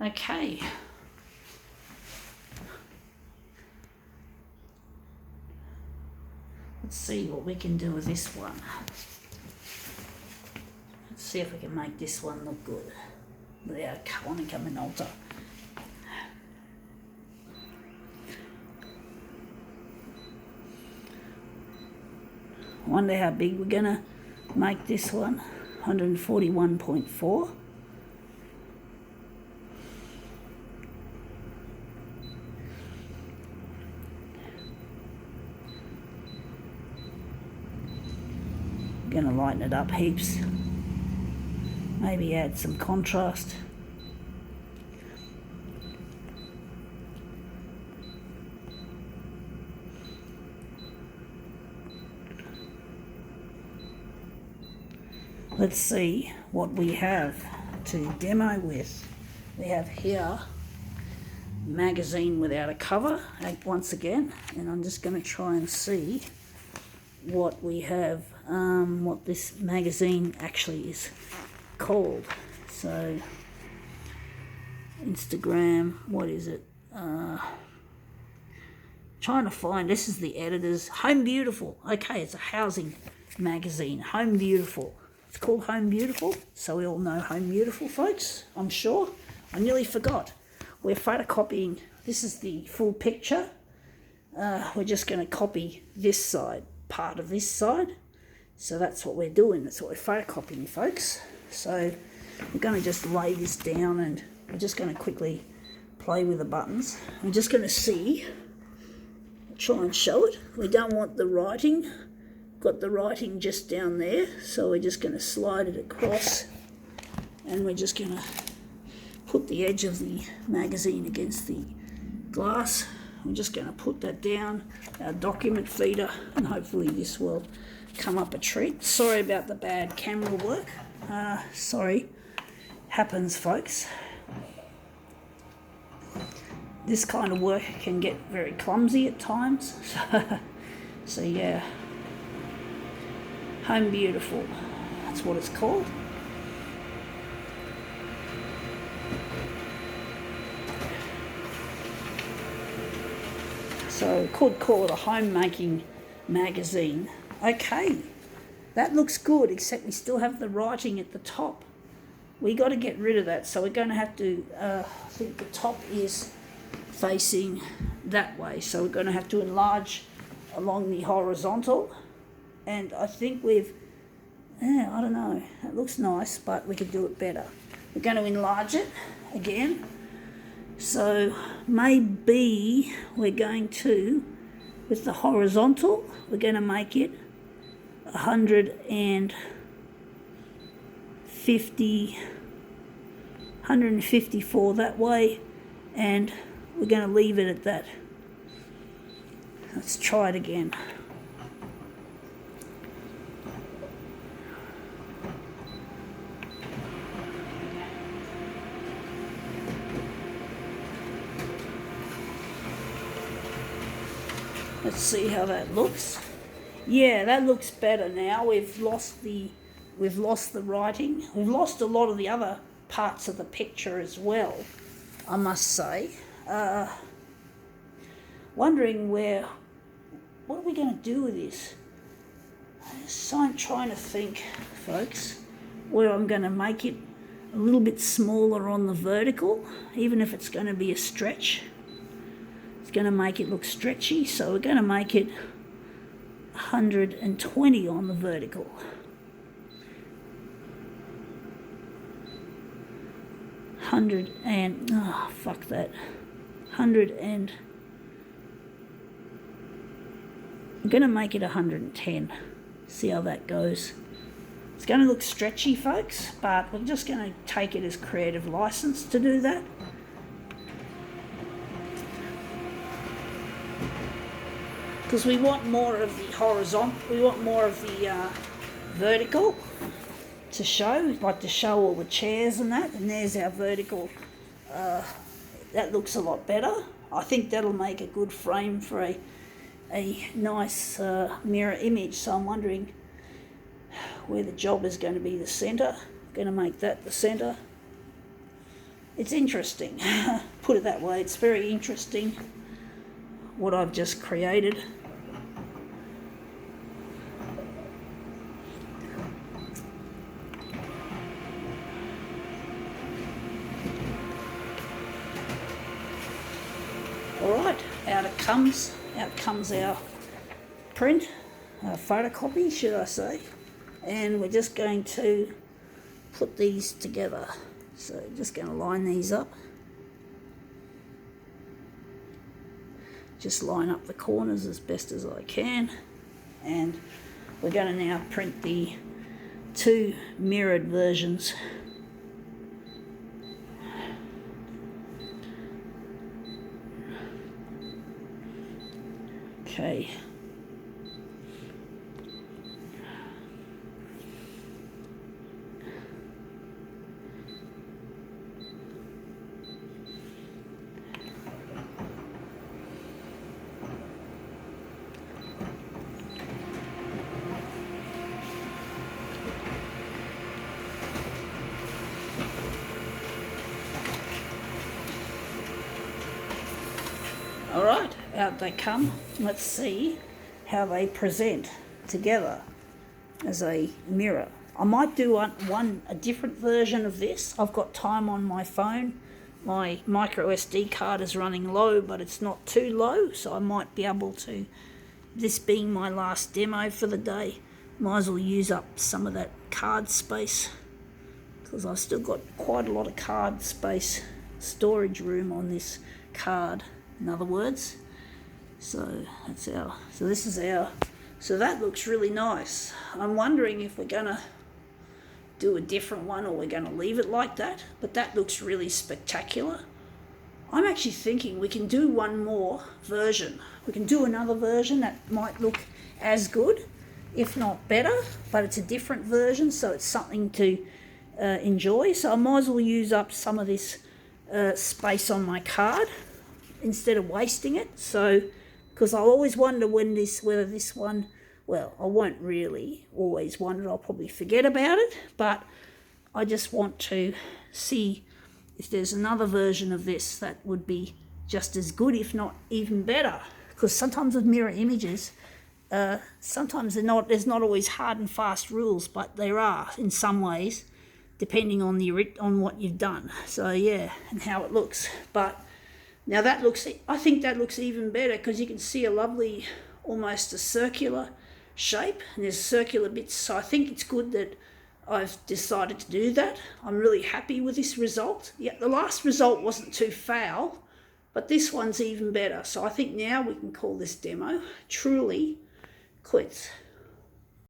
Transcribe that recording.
Okay. Let's see what we can do with this one. Let's see if we can make this one look good without Konica Minolta. Wonder how big we're gonna make this one. 141.4. Gonna lighten it up heaps. Maybe add some contrast. Let's see what we have to demo with. We have here magazine without a cover once again, and I'm just going to try and see what we have, what this magazine actually is called. So Instagram, what is it? Trying to find, this is the editor's, Home Beautiful. Okay, it's a housing magazine, Home Beautiful. It's called Home Beautiful, so we all know Home Beautiful, folks, I'm sure. I nearly forgot. We're photocopying, this is the full picture. We're just going to copy this side, part of this side. So that's what we're doing, that's what we're photocopying, folks. So we're going to just lay this down and we're just going to quickly play with the buttons. We're just going to see, try and show it. We don't want the writing. Got the writing just down there, so we're just going to slide it across and we're just going to put the edge of the magazine against the glass. I'm just going to put that down, our document feeder, and hopefully this will come up a treat. Sorry about the bad camera work. Sorry, happens, folks. This kind of work can get very clumsy at times. So yeah. Home Beautiful, that's what it's called. So could call it a homemaking magazine. Okay, that looks good, except we still have the writing at the top. We got to get rid of that, so we're going to have to, I think the top is facing that way, so we're going to have to enlarge along the horizontal. And I think we've, I don't know, it looks nice, but we could do it better. We're going to enlarge it again. So maybe we're going to, with the horizontal, we're going to make it 154 that way, and we're going to leave it at that. Let's try it again. Let's see how that looks. Yeah, that looks better now. We've lost the writing. We've lost a lot of the other parts of the picture as well, I must say. Wondering what are we going to do with this? So I'm trying to think, folks, where I'm going to make it a little bit smaller on the vertical, even if it's going to be a stretch. It's going to make it look stretchy, so we're going to make it 120 on the vertical. I'm going to make it 110. See how that goes. It's going to look stretchy, folks, but we're just going to take it as creative license to do that. Because we want more of the horizontal, we want more of the vertical to show, like to show all the chairs and that, and there's our vertical. That looks a lot better. I think that'll make a good frame for a nice mirror image, so I'm wondering where the job is going to be the centre. I'm going to make that the centre. It's interesting, put it that way. It's very interesting what I've just created. Alright, out comes our print, photocopy should I say, and we're just going to put these together. So just going to line these up. Just line up the corners as best as I can, and we're going to now print the two mirrored versions. Okay. Alright, out they come. Let's see how they present together as a mirror. I might do a different version of this. I've got time on my phone. My micro SD card is running low, but it's not too low, so I might be able to, this being my last demo for the day, might as well use up some of that card space, because I've still got quite a lot of card space, storage room on this card, in other words. So that's our, so this is our, so that looks really nice. I'm wondering if we're gonna do a different one or we're gonna leave it like that, but that looks really spectacular. I'm actually thinking we can do one more version. We can do another version that might look as good, if not better, but it's a different version, so it's something to enjoy. So I might as well use up some of this space on my card instead of wasting it. So, because I always wonder whether this one, well, I won't really always wonder, I'll probably forget about it, but I just want to see if there's another version of this that would be just as good, if not even better. Because sometimes with mirror images, sometimes there's not always hard and fast rules, but there are in some ways, depending on on what you've done. So yeah, and how it looks. But now that looks, I think that looks even better, because you can see a lovely, almost a circular shape, and there's circular bits. So I think it's good that I've decided to do that. I'm really happy with this result. Yeah, the last result wasn't too foul, but this one's even better. So I think now we can call this demo truly quits.